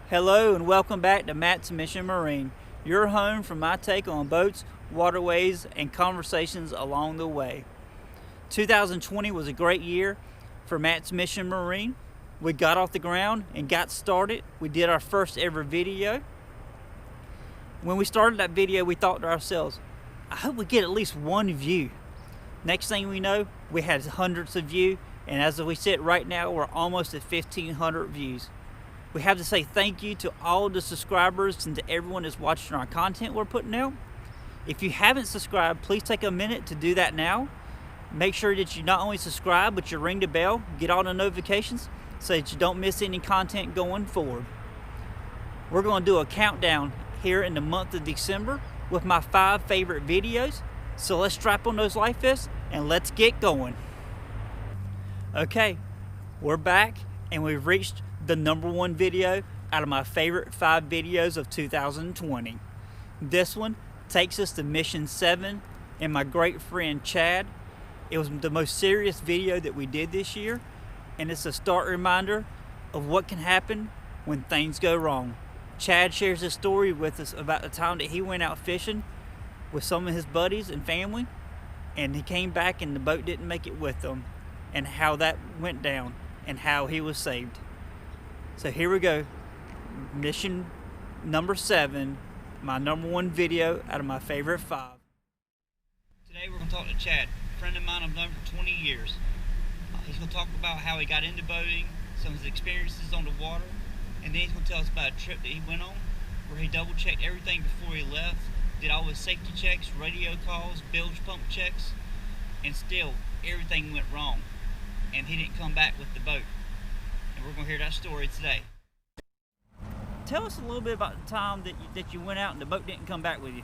Hello and welcome back to Matt's Mission Marine, your home for my take on boats, waterways, and conversations along the way. 2020 was a great year for Matt's Mission Marine. We got off the ground and got started. We did our first ever video. When we started that video, we thought to ourselves, I hope we get at least one view. Next thing we know, we had hundreds of views, and as we sit right now, we're almost at 1,500 views. We have to say thank you to all the subscribers and to everyone that's watching our content we're putting out. If you haven't subscribed, please take a minute to do that now. Make sure that you not only subscribe, but you ring the bell, get all the notifications so that you don't miss any content going forward. We're going to do a countdown here in the month of December with my 5 favorite videos. So let's strap on those life vests and let's get going. Okay, we're back and we've reached the #1 video out of my favorite 5 videos of 2020. This one takes us to Mission 7 and my great friend Chad. It was the most serious video that we did this year, and it's a stark reminder of what can happen when things go wrong. Chad shares a story with us about the time that he went out fishing with some of his buddies and family, and he came back and the boat didn't make it with them, and how that went down and how he was saved. So here we go, mission number 7, my #1 video out of my favorite 5. Today we're going to talk to Chad, a friend of mine I've known for 20 years. He's going to talk about how he got into boating, some of his experiences on the water, and then he's going to tell us about a trip that he went on where he double checked everything before he left, did all his safety checks, radio calls, bilge pump checks, and still everything went wrong and he didn't come back with the boat. And we're going to hear that story today. Tell us a little bit about the time that you went out and the boat didn't come back with you.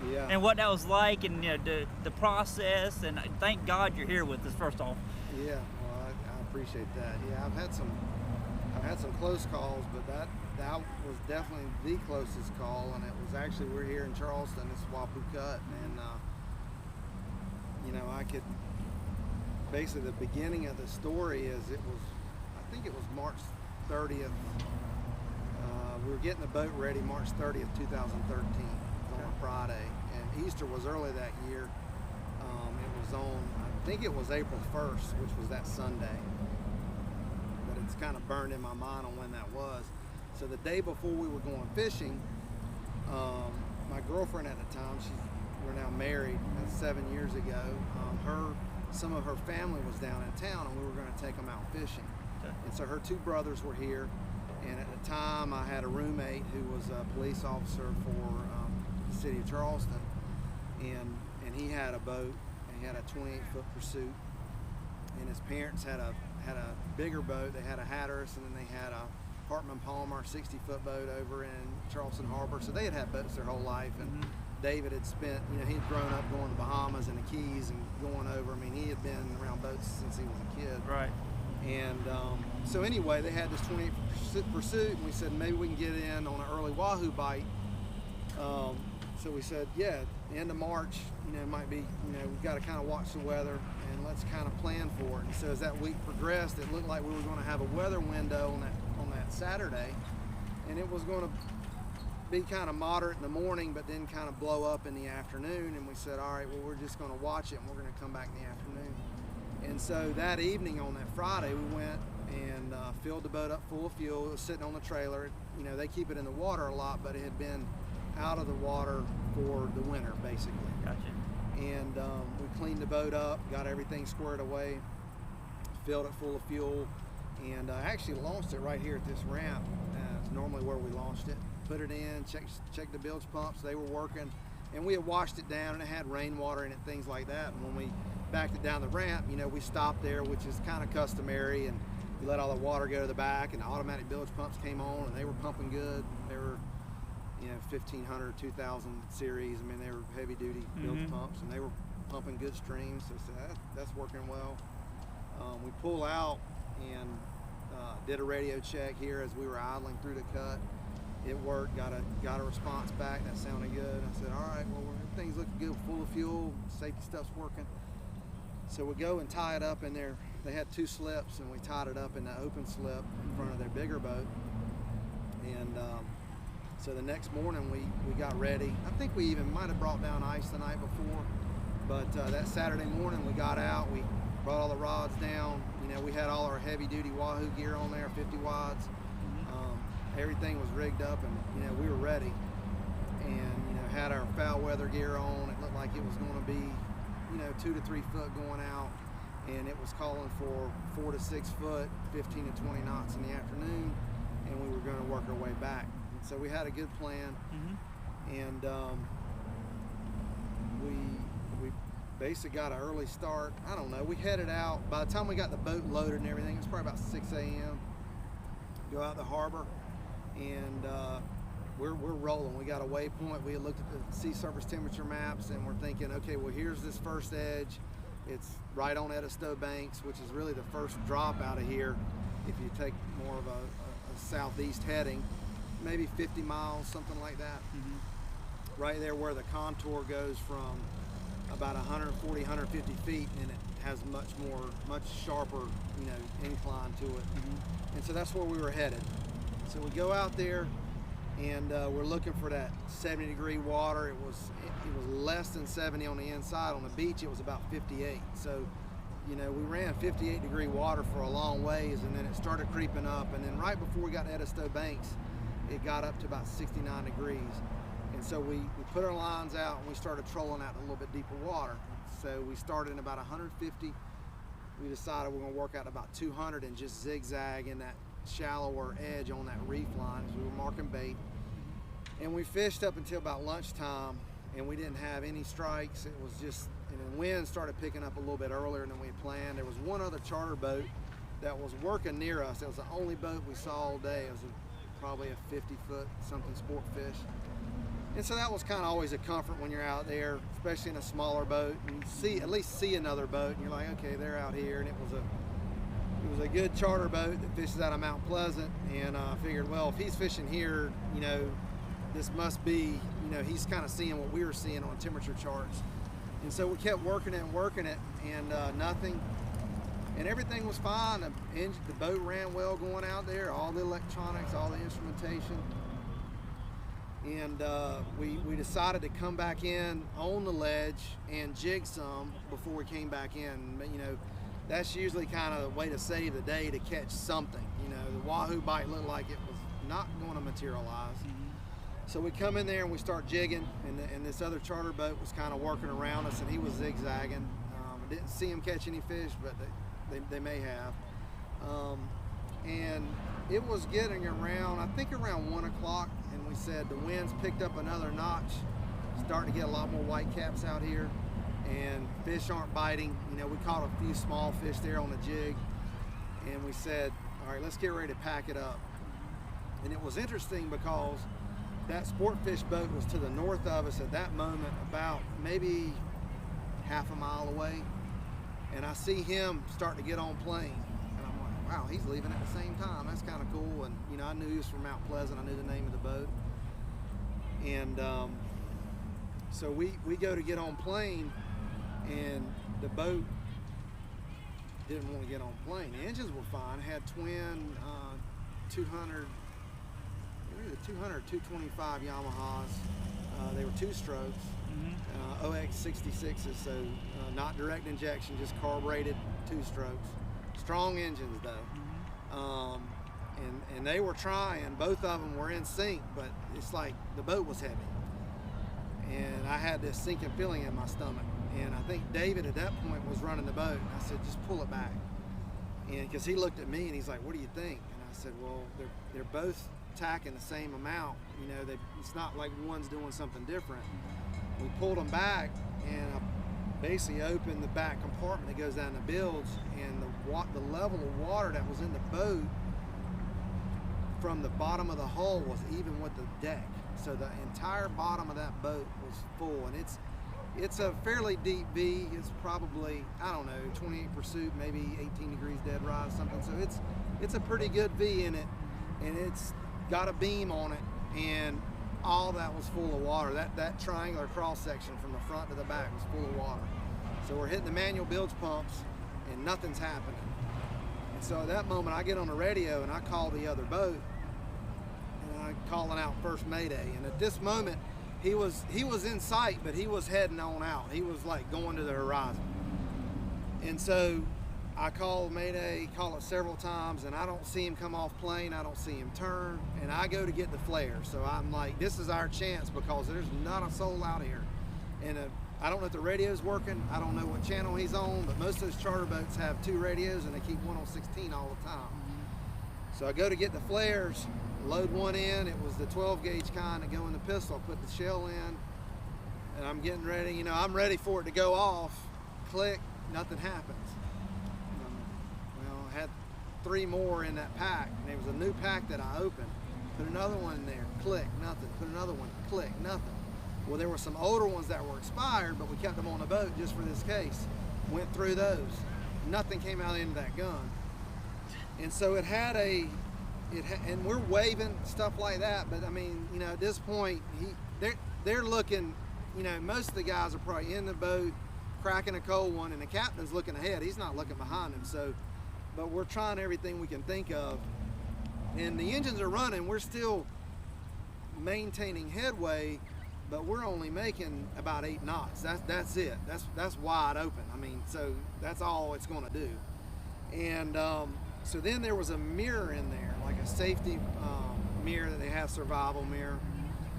Yeah. And what that was like, and the process, and thank God you're here with us first off. Yeah, well, I appreciate that. Yeah, I've had some close calls, but that was definitely the closest call, and it was actually, we're here in Charleston, it's Wapu Cut, and I could basically, the beginning of the story is I think it was March 30th. We were getting the boat ready March 30th, 2013. On a Friday, and Easter was early that year. It was on, I think it was April 1st, which was that Sunday, but it's kind of burned in my mind on when that was. So the day before we were going fishing, my girlfriend at the time, we're now married, that's 7 years ago, some of her family was down in town and we were going to take them out fishing. Okay. And so her 2 brothers were here, and at the time I had a roommate who was a police officer for the city of Charleston, and he had a boat, and he had a 28-foot Pursuit, and his parents had a bigger boat. They had a Hatteras, and then they had a Hartman Palmer 60-foot boat over in Charleston Harbor. So they had boats their whole life, and David had spent, he'd grown up going to the Bahamas and the Keys and going over. I mean, he had been around boats since he was a kid. Right. And so anyway, they had this 28-foot Pursuit, and we said maybe we can get in on an early wahoo bite. So we said, yeah, the end of March, might be, we've got to kind of watch the weather and let's kind of plan for it. And so as that week progressed, it looked like we were going to have a weather window on that Saturday, and it was going to be kind of moderate in the morning, but then kind of blow up in the afternoon. And we said, all right, well, we're just going to watch it and we're going to come back in the afternoon. And so that evening on that Friday, we went and filled the boat up full of fuel. It was sitting on the trailer. They keep it in the water a lot, but it had been out of the water for the winter, basically. Gotcha. And we cleaned the boat up, got everything squared away, filled it full of fuel, and actually launched it right here at this ramp. It's normally where we launched it. Put it in, checked the bilge pumps, they were working, and we had washed it down, and it had rainwater in it, things like that. And when we backed it down the ramp, we stopped there, which is kind of customary, and you let all the water go to the back, and the automatic bilge pumps came on, and they were pumping good. They were 1,500, 2,000 series. I mean, they were heavy duty bilge pumps, and they were pumping good streams. So that's working well. We pull out and did a radio check here as we were idling through the cut. It worked, got a response back, that sounded good. I said, all right, well, everything's looking good, full of fuel, safety stuff's working. So we go and tie it up in there. They had 2 slips, and we tied it up in the open slip in front of their bigger boat. And so the next morning we got ready. I think we even might have brought down ice the night before, but that Saturday morning we got out, we brought all the rods down. You know, we had all our heavy duty Wahoo gear on there, 50 wads. Everything was rigged up, and you know, we were ready. And you know, had our foul weather gear on. It looked like it was going to be, you know, 2 to 3 foot going out, and it was calling for 4 to 6 foot, 15 to 20 knots in the afternoon, and we were going to work our way back. And so we had a good plan, and we basically got an early start. I don't know. We headed out. By the time we got the boat loaded and everything, it was probably about 6 a.m. Go out the harbor, and we're rolling. We got a waypoint. We had looked at the sea surface temperature maps, and we're thinking, okay, well, here's this first edge. It's right on Edisto Banks, which is really the first drop out of here. If you take more of a southeast heading, maybe 50 miles, something like that. Right there where the contour goes from about 140, 150 feet, and it has much sharper, you know, incline to it. And so that's where we were headed. So we go out there, and we're looking for that 70-degree water. It was less than 70 on the inside. On the beach, it was about 58. So, you know, we ran 58-degree water for a long ways, and then it started creeping up. And then right before we got to Edisto Banks, it got up to about 69 degrees. And so we put our lines out, and we started trolling out in a little bit deeper water. So we started in about 150. We decided we're going to work out about 200 and just zigzag in that shallower edge on that reef line as we were marking bait. And we fished up until about lunchtime, and we didn't have any strikes. It was just, and the wind started picking up a little bit earlier than we had planned. There was one other charter boat that was working near us. It was the only boat we saw all day. It was probably a 50-foot something sport fish. And so that was kind of always a comfort when you're out there, especially in a smaller boat, and at least see another boat, and you're like, okay, they're out here. And it was a good charter boat that fishes out of Mount Pleasant, and I figured, well, if he's fishing here, you know, this must be, you know, he's kind of seeing what we were seeing on temperature charts. And so we kept working it, and nothing. And everything was fine. The boat ran well going out there, all the electronics, all the instrumentation. And we decided to come back in on the ledge and jig some before we came back in. But, you know, that's usually kind of the way to save the day, to catch something. You know, the Wahoo bite looked like it was not going to materialize. So we come in there and we start jigging, and this other charter boat was kind of working around us, and he was zigzagging. I didn't see him catch any fish, but they may have. And it was getting around, I think around 1 o'clock, and we said the winds picked up another notch, starting to get a lot more whitecaps out here, and fish aren't biting. You know, we caught a few small fish there on the jig, and we said, all right, let's get ready to pack it up. And it was interesting because that sport fish boat was to the north of us at that moment, about maybe half a mile away, and I see him start to get on plane. Wow, he's leaving at the same time. That's kind of cool. And you know, I knew he was from Mount Pleasant. I knew the name of the boat. And so we go to get on plane, and the boat didn't want to get on plane. The engines were fine. It had twin 200, either 200 or 225 Yamahas. They were 2 strokes, OX66s, so not direct injection, just carbureted 2 strokes. Strong engines though, and they were trying. Both of them were in sync, but it's like the boat was heavy, and I had this sinking feeling in my stomach. And I think David at that point was running the boat. And I said, just pull it back, and because he looked at me and he's like, what do you think? And I said, well, they're both tacking the same amount. You know, it's not like one's doing something different. We pulled them back, and I basically opened the back compartment that goes down the bilge, and the level of water that was in the boat from the bottom of the hull was even with the deck. So the entire bottom of that boat was full, and it's a fairly deep V. It's probably, I don't know, 28 pursuit, maybe 18 degrees dead rise, something. So it's a pretty good V in it, and it's got a beam on it, and all that was full of water. That triangular cross section from the front to the back was full of water. So we're hitting the manual bilge pumps, and nothing's happening. And so at that moment, I get on the radio and I call the other boat, and of calling out first Mayday. And at this moment, he was in sight, but he was heading on out. He was like going to the horizon. And so I call Mayday, call it several times, and I don't see him come off plane. I don't see him turn, and I go to get the flare. So I'm like, this is our chance, because there's not a soul out here. And I don't know if the radio's working. I don't know what channel he's on, but most of those charter boats have 2 radios, and they keep one on 16 all the time. So I go to get the flares, load one in. It was the 12 gauge kind that go in the pistol. I put the shell in, and I'm getting ready. You know, I'm ready for it to go off. Click, nothing happens. Well, I had 3 more in that pack, and there was a new pack that I opened. Put another one in there, click, nothing. Put another one, click, nothing. Well, there were some older ones that were expired, but we kept them on the boat just for this case. Went through those. Nothing came out into that gun. And so it had and we're waving, stuff like that, but I mean, you know, at this point, they're looking, you know, most of the guys are probably in the boat, cracking a cold one, and the captain's looking ahead. He's not looking behind him. So, but we're trying everything we can think of. And the engines are running. We're still maintaining headway, but we're only making about 8 knots. That's it. That's wide open. I mean, so that's all it's going to do. And so then there was a mirror in there, like a safety mirror that they have, survival mirror,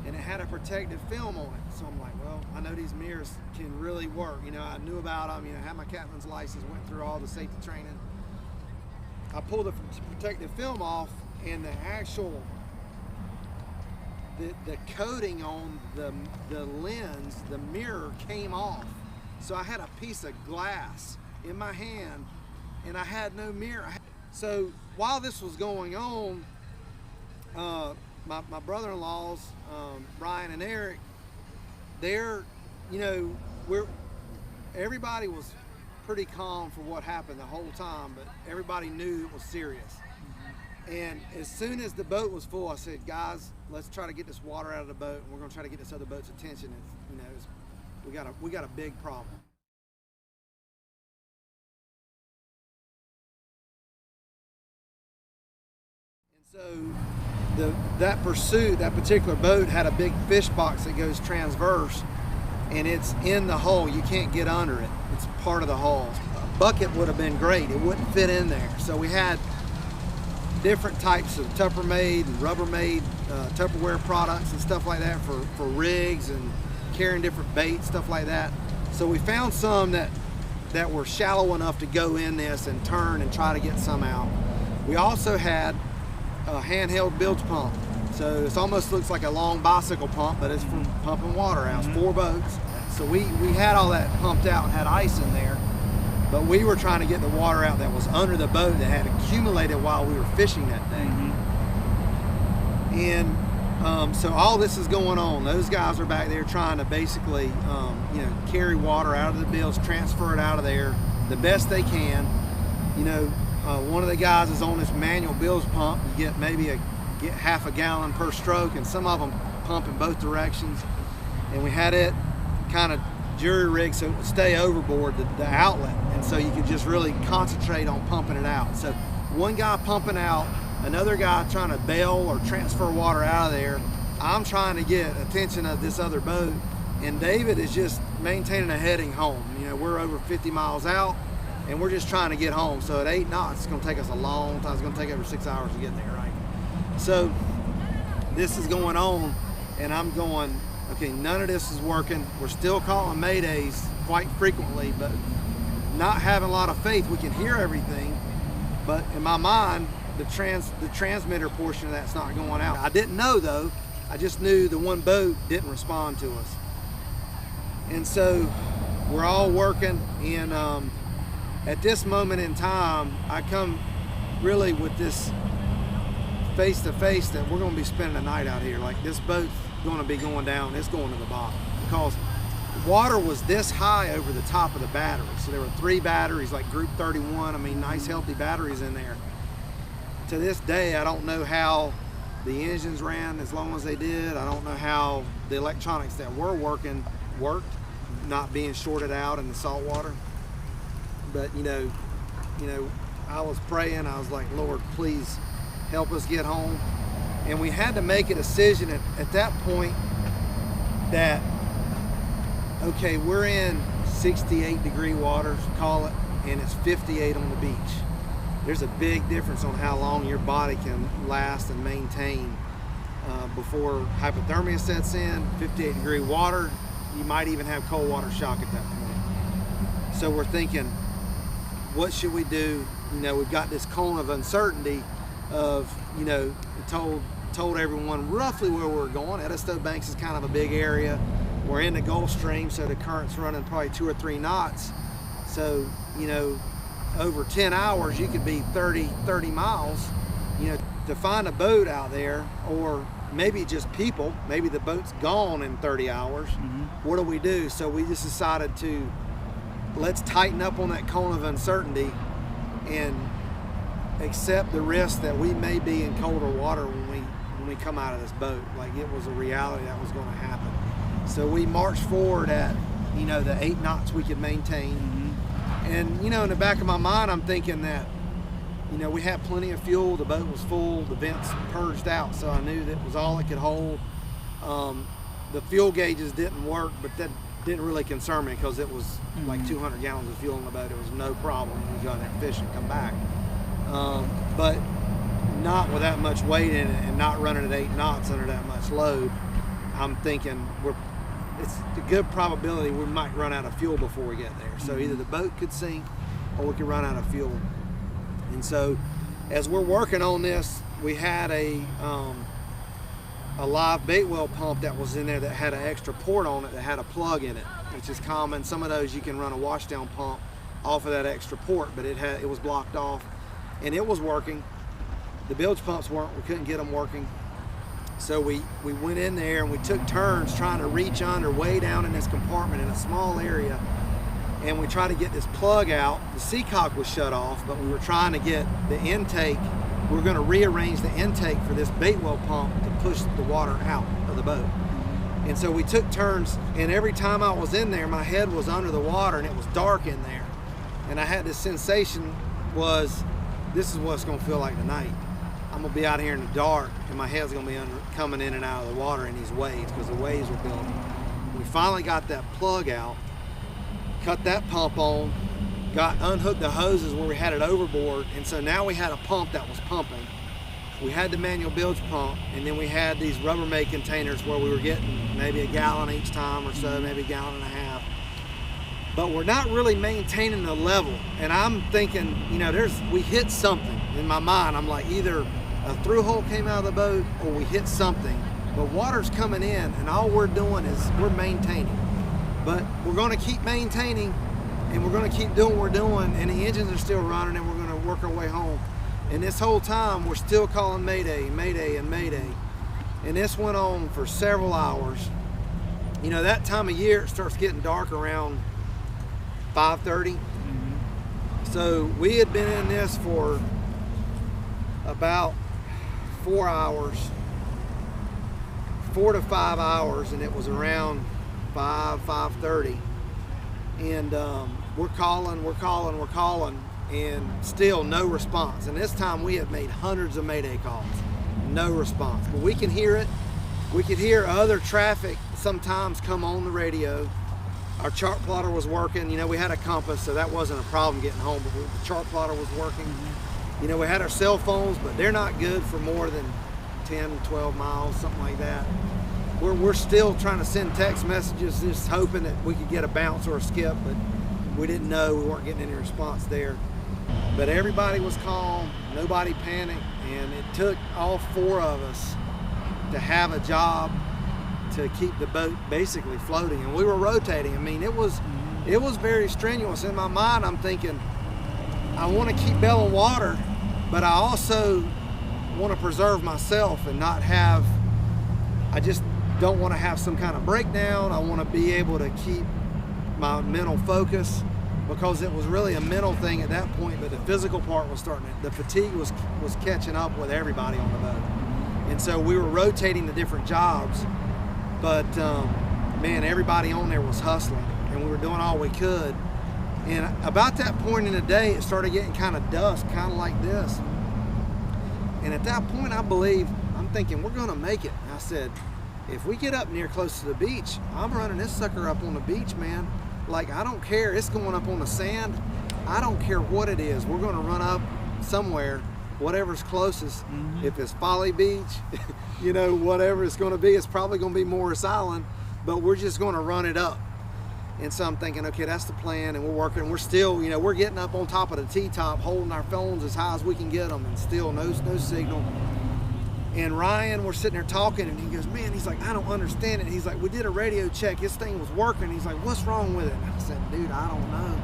and it had a protective film on it. So I'm like, well, I know these mirrors can really work. You know, I knew about them. You know, had my captain's license, went through all the safety training. I pulled the protective film off, and the actual the coating on the lens, the mirror, came off. So I had a piece of glass in my hand, and I had no mirror. So while this was going on, my brother-in-laws, Brian and Eric, they're, you know, everybody was pretty calm for what happened the whole time, but everybody knew it was serious. And as soon as the boat was full, I said, guys, let's try to get this water out of the boat, and we're going to try to get this other boat's attention. You know, we got a big problem. So that pursuit, that particular boat had a big fish box that goes transverse, and it's in the hull. You can't get under it. It's part of the hull. A bucket would have been great. It wouldn't fit in there. So we had different types of Tuppermade and Rubbermaid Tupperware products and stuff like that for rigs and carrying different baits, stuff like that. So we found some that were shallow enough to go in this and turn and try to get some out. We also had a handheld bilge pump. So it almost looks like a long bicycle pump, but it's for pumping water out. It's 4 boats. So we had all that pumped out and had ice in there, but we were trying to get the water out that was under the boat that had accumulated while we were fishing that day. And so all this is going on. Those guys are back there trying to basically, you know, carry water out of the bilge, transfer it out of there the best they can. You know, one of the guys is on this manual bilge pump. You get maybe get half a gallon per stroke, and some of them pump in both directions. And we had it kind of jury rigged so it would stay overboard the outlet, and so you could just really concentrate on pumping it out. So one guy pumping out, another guy trying to bail or transfer water out of there. I'm trying to get attention of this other boat, and David is just maintaining a heading home. You know, we're over 50 miles out, and we're just trying to get home. So at 8 knots, it's going to take us a long time. It's going to take over 6 hours to get there, right? So this is going on, and I'm going, okay, none of this is working. We're still calling Maydays quite frequently, but not having a lot of faith. We can hear everything, but in my mind, the transmitter portion of that's not going out. I didn't know though. I just knew the one boat didn't respond to us. And so we're all working, and at this moment in time, I come really with this face to face that we're going to be spending the night out here. Like, this boat's going to be going down, it's going to the bottom, because water was this high over the top of the battery. So there were 3 batteries, like group 31, I mean, nice healthy batteries in there. To this day, I don't know how the engines ran as long as they did. I don't know how the electronics that were working worked, not being shorted out in the salt water. But you know, I was praying. I was like, Lord, please help us get home. And we had to make a decision at that point that, okay, we're in 68-degree waters, call it, and it's 58 on the beach. There's a big difference on how long your body can last and maintain before hypothermia sets in. 58-degree water, you might even have cold water shock at that point. So we're thinking, what should we do? You know, we've got this cone of uncertainty of, you know, told everyone roughly where we're going. Edisto Banks is kind of a big area. We're in the Gulf Stream, so the current's running probably 2 or 3 knots. So, you know, over 10 hours, you could be 30 miles, you know, to find a boat out there, or maybe just people, maybe the boat's gone in 30 hours. What do we do? So we just decided let's tighten up on that cone of uncertainty and accept the risk that we may be in colder water when we come out of this boat. Like, it was a reality that was going to happen. So we marched forward at, you know, the 8 knots we could maintain. And, you know, in the back of my mind, I'm thinking that, you know, we had plenty of fuel, the boat was full, the vents purged out, so I knew that was all it could hold. The fuel gauges didn't work, but that didn't really concern me because it was like 200 gallons of fuel in the boat. It was no problem. We got that fish and come back. But not with that much weight in it and not running at 8 knots under that much load. I'm thinking it's a good probability we might run out of fuel before we get there. So either the boat could sink or we could run out of fuel. And so as we're working on this, we had a live bait well pump that was in there that had an extra port on it that had a plug in it, which is common. Some of those you can run a washdown pump off of that extra port, but it was blocked off, and it was working. The bilge pumps weren't. We couldn't get them working. So we went in there and we took turns trying to reach under way down in this compartment in a small area, and we tried to get this plug out. The seacock was shut off, but we were trying to get the intake. We were going to rearrange the intake for this bait well pump to push the water out of the boat. And so we took turns, and every time I was in there, my head was under the water and it was dark in there. And I had this sensation this is what it's going to feel like tonight. I'm going to be out here in the dark, and my head's going to be coming in and out of the water in these waves, because the waves were building. We finally got that plug out, cut that pump on, unhooked the hoses where we had it overboard, and so now we had a pump that was pumping. We had the manual bilge pump, and then we had these Rubbermaid containers where we were getting maybe a gallon each time or so, maybe a gallon and a half. But we're not really maintaining the level. And I'm thinking, you know, we hit something in my mind. I'm like, either a through hole came out of the boat or we hit something. But water's coming in, and all we're doing is we're maintaining. But we're going to keep maintaining, and we're going to keep doing what we're doing, and the engines are still running, and we're going to work our way home. And this whole time, we're still calling Mayday, Mayday, and Mayday. And this went on for several hours. You know, that time of year, it starts getting dark around 5:30. So we had been in this for about 4 hours, 4 to 5 hours, and it was around 5:30. And we're calling, and still no response. And this time we had made hundreds of Mayday calls, no response. But we can hear it. We could hear other traffic sometimes come on the radio. Our chart plotter was working. You know, we had a compass, so that wasn't a problem getting home, but the chart plotter was working. You know, we had our cell phones, but they're not good for more than 10, 12 miles, something like that. We're still trying to send text messages, just hoping that we could get a bounce or a skip, but we didn't know. We weren't getting any response there. But everybody was calm, nobody panicked, and it took all 4 of us to have a job to keep the boat basically floating, and we were rotating. I mean, it was very strenuous. In my mind, I'm thinking, I want to keep belling water, but I also want to preserve myself and I just don't want to have some kind of breakdown. I want to be able to keep my mental focus, because it was really a mental thing at that point, but the physical part was the fatigue was catching up with everybody on the boat. And so we were rotating the different jobs, but man, everybody on there was hustling, and we were doing all we could. And about that point in the day, it started getting kind of dusk, kind of like this. And at that point, I believe I'm thinking we're gonna make it. And I said, if we get up near close to the beach, I'm running this sucker up on the beach, man. Like, I don't care, it's going up on the sand. I don't care what it is. We're gonna run up somewhere, whatever's closest. If it's Folly Beach, you know, whatever it's gonna be, it's probably gonna be Morris Island, but we're just gonna run it up. And so I'm thinking, okay, that's the plan, and we're working. We're still, you know, we're getting up on top of the T-top, holding our phones as high as we can get them, and still no signal. And Ryan, we're sitting there talking, and he goes, man, he's like, I don't understand it. He's like, we did a radio check, this thing was working. He's like, what's wrong with it? And I said, dude, I don't know.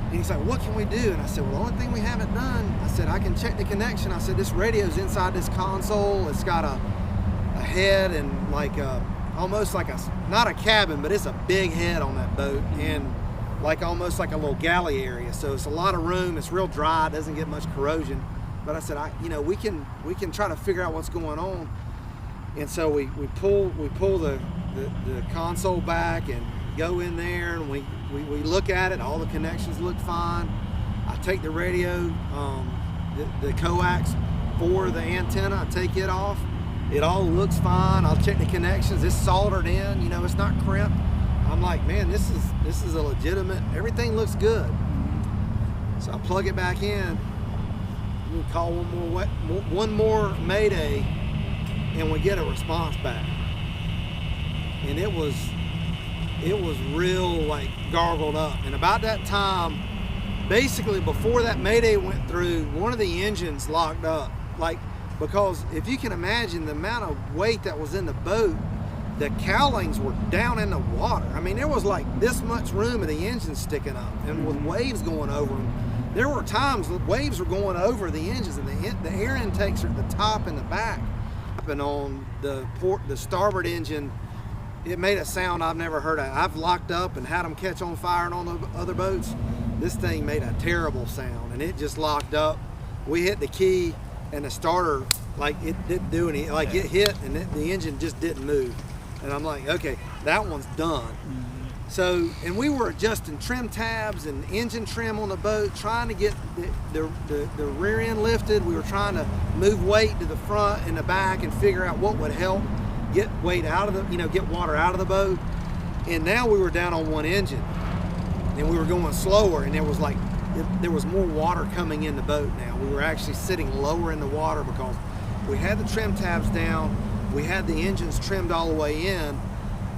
And he's like, what can we do? And I said, well, the only thing we haven't done, I said, I can check the connection. I said, this radio's inside this console. It's got a head and like almost like not a cabin, but it's a big head on that boat, and like almost like a little galley area. So it's a lot of room. It's real dry. It doesn't get much corrosion. But I said, you know, we can try to figure out what's going on. And so we pull the console back and go in there, and we look at it. All the connections look fine. I take the radio, the coax for the antenna. I take it off. It all looks fine. I'll check the connections. It's soldered in. You know, it's not crimped. I'm like, man, this is a legitimate. Everything looks good. So I plug it back in. We call one more Mayday, and we get a response back. And it was real like gargled up. And about that time, basically before that Mayday went through, one of the engines locked up. Like, because if you can imagine the amount of weight that was in the boat, the cowlings were down in the water. I mean, there was like this much room of the engine sticking up, and with waves going over them. There were times the waves were going over the engines, and the air intakes are at the top and the back. And on the starboard engine, it made a sound I've never heard of. I've locked up and had them catch on fire and on the other boats. This thing made a terrible sound, and it just locked up. We hit the key, and the starter, like, it didn't do anything. Like, it hit, and the engine just didn't move. And I'm like, okay, that one's done. So, and we were adjusting trim tabs and engine trim on the boat, trying to get the rear end lifted. We were trying to move weight to the front and the back and figure out what would help get weight out of the, you know, get water out of the boat. And now we were down on one engine, and we were going slower, and there was like, there was more water coming in the boat now. We were actually sitting lower in the water because we had the trim tabs down, we had the engines trimmed all the way in,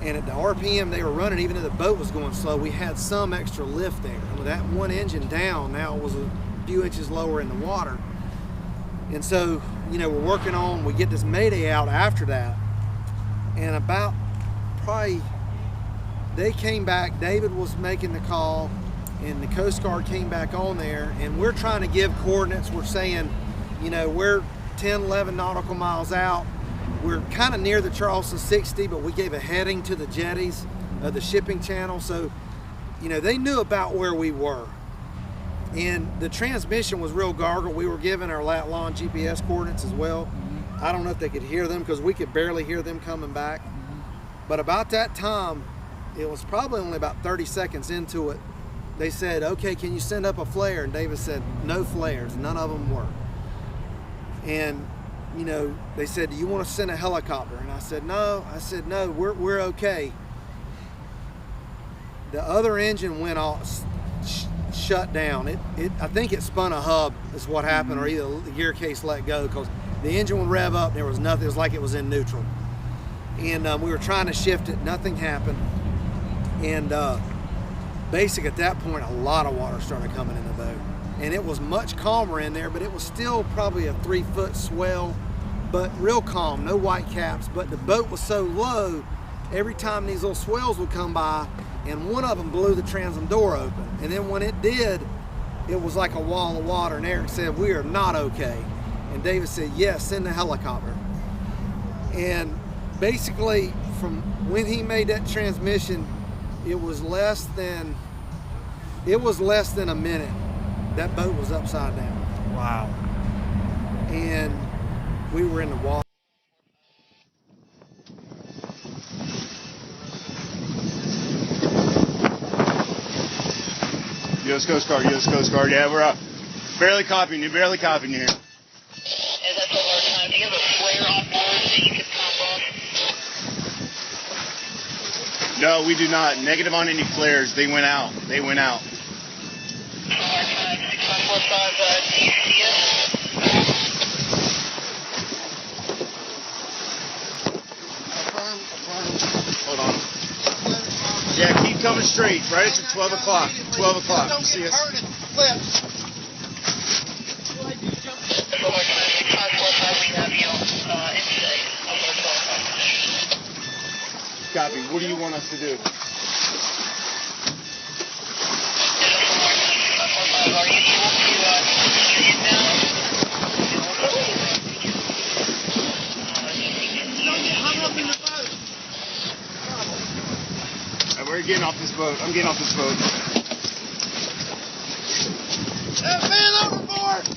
and at the RPM they were running, even though the boat was going slow, we had some extra lift there. And with that one engine down, now it was a few inches lower in the water. And so, you know, we're working on, we get this Mayday out after that, and about probably, they came back, David was making the call, and the Coast Guard came back on there, and we're trying to give coordinates. We're saying, you know, we're 10, 11 nautical miles out. We're kind of near the Charleston 60, but we gave a heading to the jetties of the shipping channel. So, you know, they knew about where we were. And the transmission was real gargled. We were given our lat long GPS coordinates as well. I don't know if they could hear them because we could barely hear them coming back. But about that time, it was probably only about 30 seconds into it, they said, okay, can you send up a flare? And David said, no flares, none of them work. And, you know, they said, do you want to send a helicopter? And I said, no. I said, no, we're okay. The other engine went off, shut down. I think it spun a hub is what happened, or either the gear case let go, because the engine would rev up, there was nothing, it was like it was in neutral. And we were trying to shift it, nothing happened. And basically at that point, a lot of water started coming in the boat. And it was much calmer in there, but it was still probably a 3-foot swell, but real calm, no white caps. But the boat was so low, every time these little swells would come by, and one of them blew the transom door open. And then when it did, it was like a wall of water, and Eric said, we are not okay. And David said, yes, send the helicopter. And basically, from when he made that transmission, it was less than a minute. That boat was upside down. Wow. And we were in the water. U.S. Coast Guard, U.S. Coast Guard. Yeah, we're barely copying you here. As I told our time, do you have a flare No, we do not. Negative on any flares. They went out. They went out. Hold on. Yeah, keep coming straight. Right at 12 o'clock. 12 o'clock. You see us? Copy. What do you want us to do? Are you able to get down? We're getting off this boat. I'm getting off this boat. Man overboard!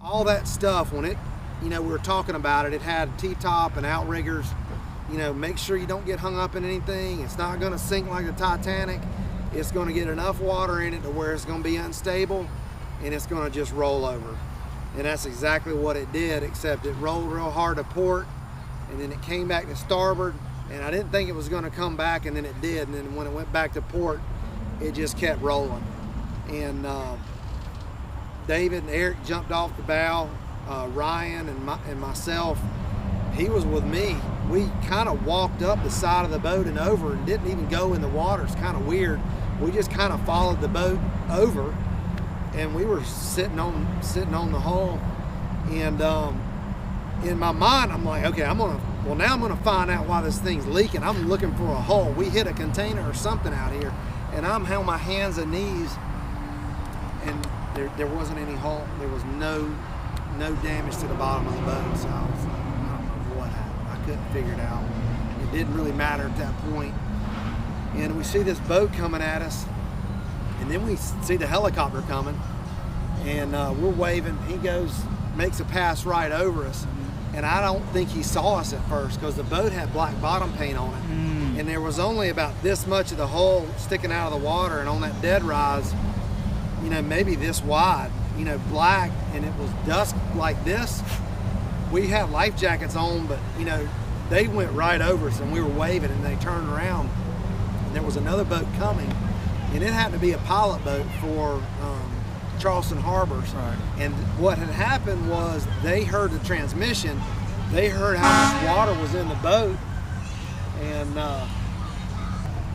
All that stuff, when it, we were talking about it, it had T-top and outriggers. Make sure you don't get hung up in anything. It's not going to sink like the Titanic. It's going to get enough water in it to where it's going to be unstable and it's going to just roll over. And that's exactly what it did, except it rolled real hard to port and then it came back to starboard, and I didn't think it was going to come back, and then it did. And then when it went back to port, it just kept rolling. And David and Eric jumped off the bow. Ryan and myself, he was with me. We kind of walked up the side of the boat and over and didn't even go in the water. It's kind of weird. We just kind of followed the boat over, and we were sitting on the hull. And in my mind, I'm like, okay, now I'm gonna find out why this thing's leaking. I'm looking for a hole. We hit a container or something out here, and I'm on my hands and knees, and there wasn't any hole. There was no damage to the bottom of the boat. So I was like, I don't know what happened. I couldn't figure it out. It didn't really matter at that point. And we see this boat coming at us, and then we see the helicopter coming, and we're waving. He makes a pass right over us, and I don't think he saw us at first because the boat had black bottom paint on it, and there was only about this much of the hull sticking out of the water, and on that dead rise, maybe this wide, black, and it was dusk like this. We had life jackets on, but they went right over us, and we were waving, and they turned around, and there was another boat coming, and it happened to be a pilot boat for Charleston Harbor. Right. And what had happened was they heard the transmission, they heard how much water was in the boat, and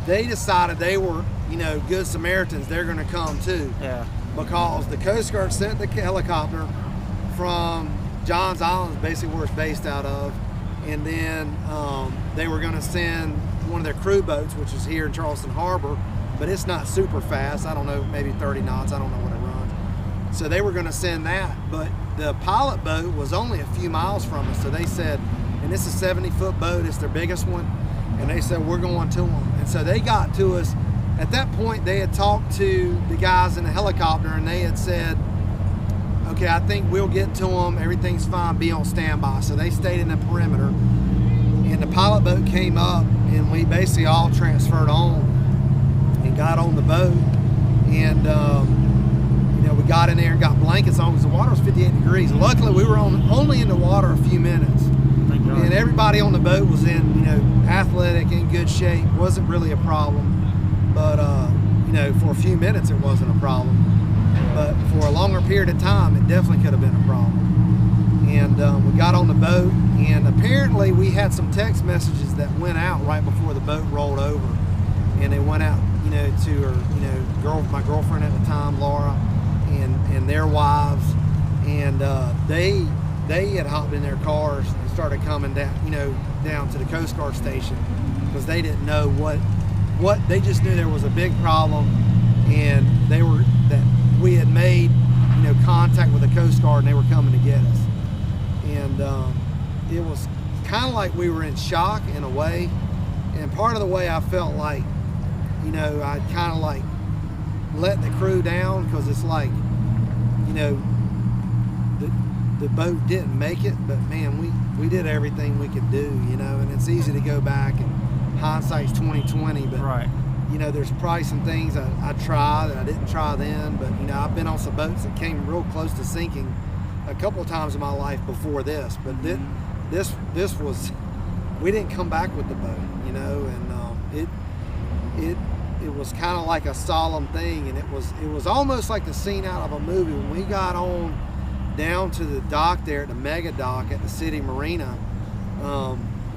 they decided they were, good Samaritans, they're going to come too. Yeah. Because the Coast Guard sent the helicopter from Johns Island, basically where it's based out of, and then they were going to send one of their crew boats, which is here in Charleston Harbor, but it's not super fast. I don't know, maybe 30 knots. I don't know what it runs. So they were going to send that, but the pilot boat was only a few miles from us. So they said, and it's a 70-foot boat, it's their biggest one, and they said, we're going to them. And so they got to us. At that point, they had talked to the guys in the helicopter, and they had said, okay, I think we'll get to them. Everything's fine. Be on standby. So they stayed in the perimeter, and the pilot boat came up, and we basically all transferred on and got on the boat. And we got in there and got blankets on because the water was 58 degrees. Luckily, we were only in the water a few minutes. Thank God. And everybody on the boat was in, athletic, in good shape. Wasn't really a problem. But, for a few minutes, it wasn't a problem. But for a longer period of time, it definitely could have been a problem. And we got on the boat, and apparently we had some text messages that went out right before the boat rolled over. And they went out, to her, my girlfriend at the time, Laura, and their wives. And they had hopped in their cars and started coming down, down to the Coast Guard station because they didn't know what they just knew there was a big problem, and that we had made contact with the Coast Guard, and they were coming to get us. And it was kind of like we were in shock in a way, and part of the way I felt like I kind of like let the crew down because it's like the boat didn't make it, but man, we did everything we could do, and it's easy to go back and hindsight's 2020, but Right. you know, there's probably some things I try that I didn't try then, but you know, I've been on some boats that came real close to sinking a couple of times in my life before this, but this was, we didn't come back with the boat, you know, and it was kind of like a solemn thing, and it was almost like the scene out of a movie. When we got on down to the dock there at the mega dock at the city marina,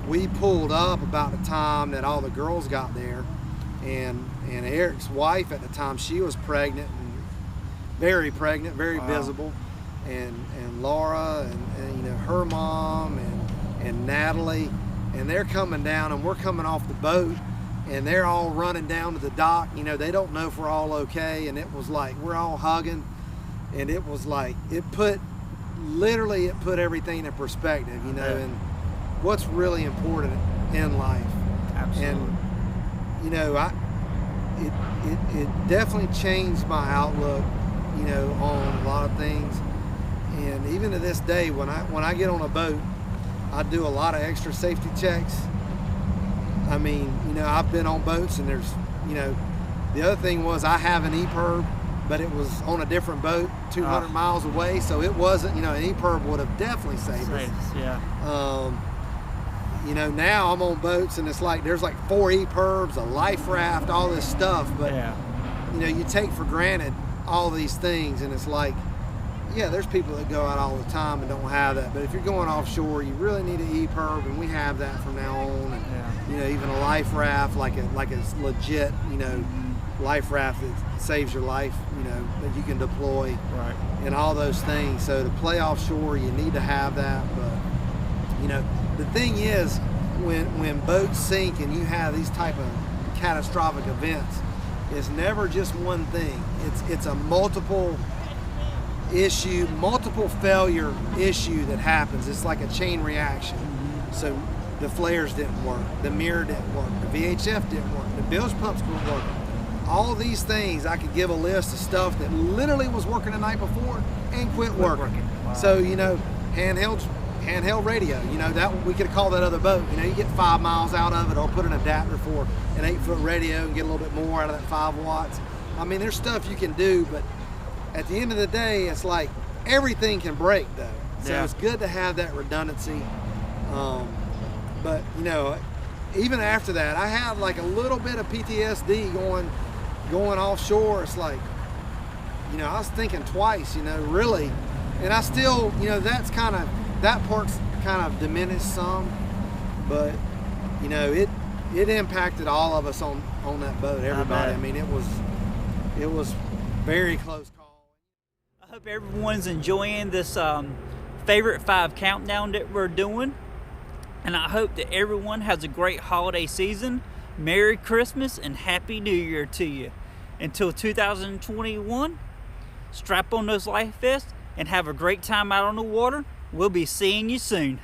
we pulled up about the time that all the girls got there, and Eric's wife at the time, she was pregnant, and very pregnant, very visible, and Laura and you know, her mom and Natalie, and they're coming down, and we're coming off the boat, and they're all running down to the dock. You know, they don't know if we're all okay, and it was like we're all hugging, and it was like it put everything in perspective, you know, and what's really important in life. Absolutely. And you know, it definitely changed my outlook, you know, on a lot of things. And even to this day, when I get on a boat, I do a lot of extra safety checks. I mean, you know, I've been on boats, and there's, you know, the other thing was I have an EPIRB, but it was on a different boat 200 miles away, so it wasn't, you know, an EPIRB would have definitely saved us. Yeah. You know, now I'm on boats, and it's like there's like 4 EPIRBs, a life raft, all this stuff, but you know, you take for granted all these things, and it's like, yeah, there's people that go out all the time and don't have that, but if you're going offshore, you really need an EPIRB, and we have that from now on. And you know, even a life raft, like a legit, you know, life raft that saves your life, you know, that you can deploy, and all those things. So to play offshore, you need to have that. But you know, the thing is, when boats sink and you have these type of catastrophic events, it's never just one thing. It's a multiple failure issue that happens. It's like a chain reaction. So the flares didn't work, the mirror didn't work, the VHF didn't work, the bilge pumps weren't working. All these things, I could give a list of stuff that literally was working the night before and quit working. Wow. So, you know, handheld radio, you know, that we could call that other boat. You know, you get 5 miles out of it, or put an adapter for an 8-foot radio and get a little bit more out of that 5 watts. I mean, there's stuff you can do, but at the end of the day, it's like everything can break, though. So it's good to have that redundancy. But you know, even after that, I had like a little bit of PTSD going offshore. It's like, you know, I was thinking twice, you know, really, and I still, you know, that part's kind of diminished some, but you know, it impacted all of us on that boat, everybody. I mean, it was very close call. I hope everyone's enjoying this favorite 5 countdown that we're doing, and I hope that everyone has a great holiday season. Merry Christmas and Happy New Year to you. Until 2021, strap on those life vests and have a great time out on the water. We'll be seeing you soon.